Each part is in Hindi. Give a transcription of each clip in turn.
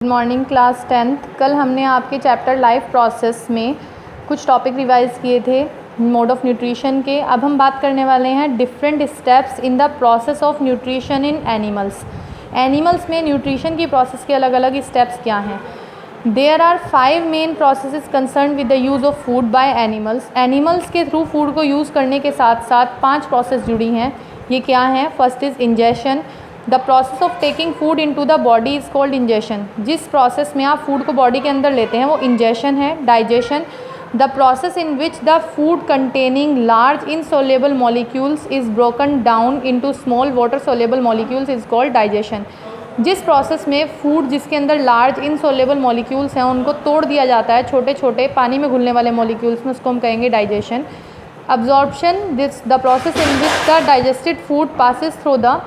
Good morning class 10th। कल हमने आपके चैप्टर लाइफ प्रोसेस में कुछ टॉपिक रिवाइज किए थे मोड ऑफ न्यूट्रिशन के। अब हम बात करने वाले हैं different steps in the process of nutrition in animals. Animals में न्यूट्रिशन की प्रोसेस के अलग अलग स्टेप्स क्या हैं। There are 5 main processes concern with the use of food by animals. Animals के थ्रू फूड को यूज़ करने के साथ साथ 5 प्रोसेस जुड़ी हैं। ये क्या हैं? First is ingestion. The process of taking food into the body is called ingestion. जिस प्रोसेस में आप फूड को बॉडी के अंदर लेते हैं वो इंजेशन है। Digestion, the process in which the food containing large insoluble molecules is broken down into small water soluble molecules is called digestion. जिस प्रोसेस में फूड जिसके अंदर लार्ज इनसोल्युबल मॉलिक्यूल्स हैं उनको तोड़ दिया जाता है छोटे छोटे पानी में घुलने वाले मॉलिक्यूल्स में, उसको हम कहेंगे digestion. Absorption, this the process in which the digested food passes through the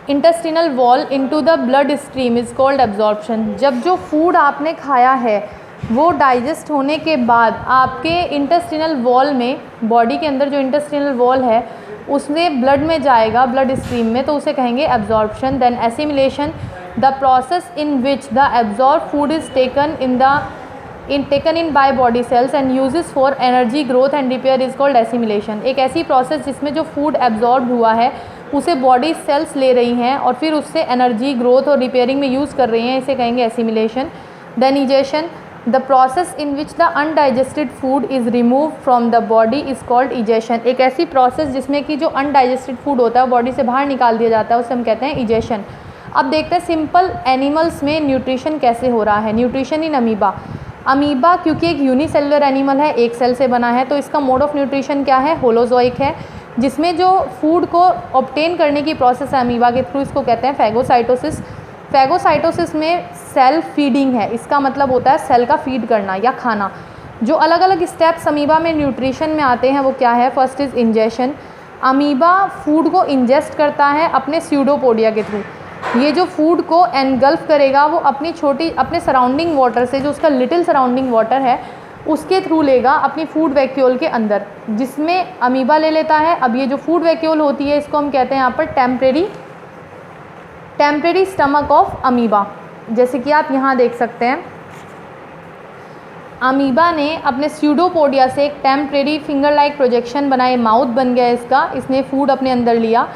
intestinal wall into the blood stream is called absorption. जब जो फूड आपने खाया है वो डाइजेस्ट होने के बाद आपके इंटेस्टिनल वॉल में, बॉडी के अंदर जो इंटेस्टिनल वॉल है उसमें ब्लड में जाएगा, ब्लड स्ट्रीम में, तो उसे कहेंगे absorption. Then assimilation, the process in which the absorb food is taken in by body cells and uses for energy growth and repair is called assimilation. एक ऐसी प्रोसेस जिसमें जो फूड एब्जॉर्ब हुआ है उसे बॉडी सेल्स ले रही हैं और फिर उससे एनर्जी ग्रोथ और रिपेयरिंग में यूज़ कर रही हैं, इसे कहेंगे assimilation. Then egestion, the process in which the undigested food is remove from the body is called egestion. एक ऐसी प्रोसेस जिसमें कि जो अनडाइजेस्टेड फूड होता है बॉडी से बाहर निकाल दिया जाता है उसे हम कहते हैं इजेशन। अब देखते हैं सिंपल एनिमल्स में न्यूट्रिशन कैसे हो रहा है। Nutrition in amoeba. अमीबा क्योंकि एक यूनिसेलुलर एनिमल है, एक सेल से बना है, तो इसका मोड ऑफ न्यूट्रिशन क्या है? होलोजोइक है, जिसमें जो फूड को ऑब्टेन करने की प्रोसेस है अमीबा के थ्रू, इसको कहते हैं फैगोसाइटोसिस। फैगोसाइटोसिस में सेल फीडिंग है, इसका मतलब होता है सेल का फीड करना या खाना। जो अलग अलग स्टेप्स अमीबा में न्यूट्रिशन में आते हैं वो क्या है? First is ingestion. Amoeba food को इंजेस्ट करता है अपने स्यूडोपोडिया के थ्रू। ये जो फूड को एनगल्फ करेगा वो अपने सराउंडिंग वाटर से, जो उसका लिटिल सराउंडिंग वाटर है उसके थ्रू लेगा अपनी फूड वैक्यूल के अंदर, जिसमें अमीबा ले लेता है। अब ये जो फूड वैक्यूल होती है इसको हम कहते हैं यहाँ पर टेम्परेरी स्टमक ऑफ अमीबा। जैसे कि आप यहाँ देख सकते हैं अमीबा ने अपने स्यूडोपोडिया से एक टेम्परेरी फिंगर लाइक प्रोजेक्शन बनाए, माउथ बन गया इसका, इसने फूड अपने अंदर लिया।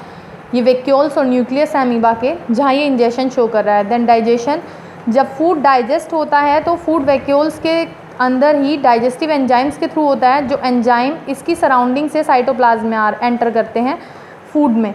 ये वैक्यूल्स और न्यूक्लियस है अमीबा के जहाँ ये इंजेशन शो कर रहा है। देन डाइजेशन, जब फूड डाइजेस्ट होता है तो फूड वैक्यूल्स के अंदर ही डाइजेस्टिव एंजाइम्स के थ्रू होता है, जो एंजाइम इसकी सराउंडिंग से साइटोप्लाज्म में एंटर करते हैं फूड में,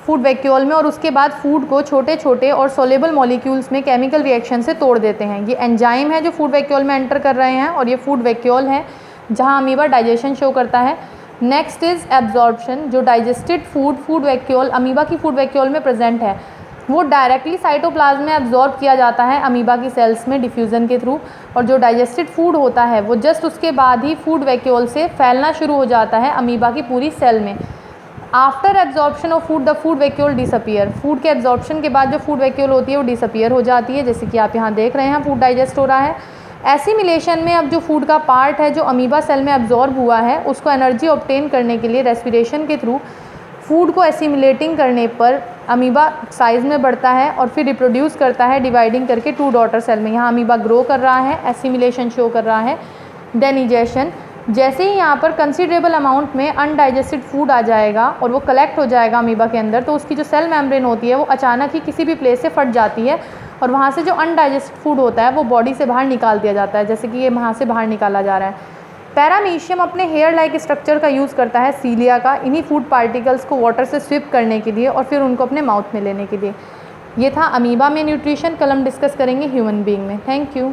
फूड वैक्यूल में, और उसके बाद फूड को छोटे छोटे और सोलेबल मॉलिक्यूल्स में केमिकल रिएक्शन से तोड़ देते हैं। ये एंजाइम है जो फूड वैक्यूल में एंटर कर रहे हैं और ये फूड वैक्यूल है जहाँ अमीबा डाइजेशन शो करता है। Next is absorption. जो डाइजेस्टेड फूड वैक्यूल अमीबा की फूड वैक्यूल में प्रेजेंट है वो डायरेक्टली साइटोप्लाज्म में एब्जॉर्ब किया जाता है अमीबा की सेल्स में डिफ्यूज़न के थ्रू, और जो डाइजेस्टेड फूड होता है वो जस्ट उसके बाद ही फूड वैक्यूल से फैलना शुरू हो जाता है अमीबा की पूरी सेल में। After absorption of food the food vacuole disappear. Food के एब्जॉर्प्शन के बाद जो फूड वैक्यूल होती है वो डिसअपीयर हो जाती है, जैसे कि आप यहाँ देख रहे हैं फूड डाइजेस्ट हो रहा है। एसिमिलेशन में अब जो फूड का पार्ट है जो अमीबा सेल में एब्जॉर्ब हुआ है उसको एनर्जी ऑब्टेन करने के लिए रेस्पिरेशन के थ्रू फूड को एसिमिलेटिंग करने पर अमीबा साइज़ में बढ़ता है और फिर रिप्रोड्यूस करता है डिवाइडिंग करके 2 डॉटर सेल में। यहाँ अमीबा ग्रो कर रहा है, एसिमिलेशन शो कर रहा है। देन इजेशन, जैसे ही यहाँ पर कंसिडरेबल अमाउंट में अनडाइजेस्टेड फूड आ जाएगा और वो कलेक्ट हो जाएगा अमीबा के अंदर, तो उसकी जो सेल मेम्ब्रेन होती है वो अचानक ही किसी भी प्लेस से फट जाती है और वहाँ से जो अनडाइजेस्टेड फूड होता है वो बॉडी से बाहर निकाल दिया जाता है, जैसे कि ये वहाँ से बाहर निकाला जा रहा है। पैरामीशियम अपने हेयर लाइक स्ट्रक्चर का यूज़ करता है सीलिया का, इन्हीं फूड पार्टिकल्स को वाटर से स्विप करने के लिए और फिर उनको अपने माउथ में लेने के लिए। ये था अमीबा में न्यूट्रिशन। कल हम डिस्कस करेंगे ह्यूमन बीइंग में। Thank you.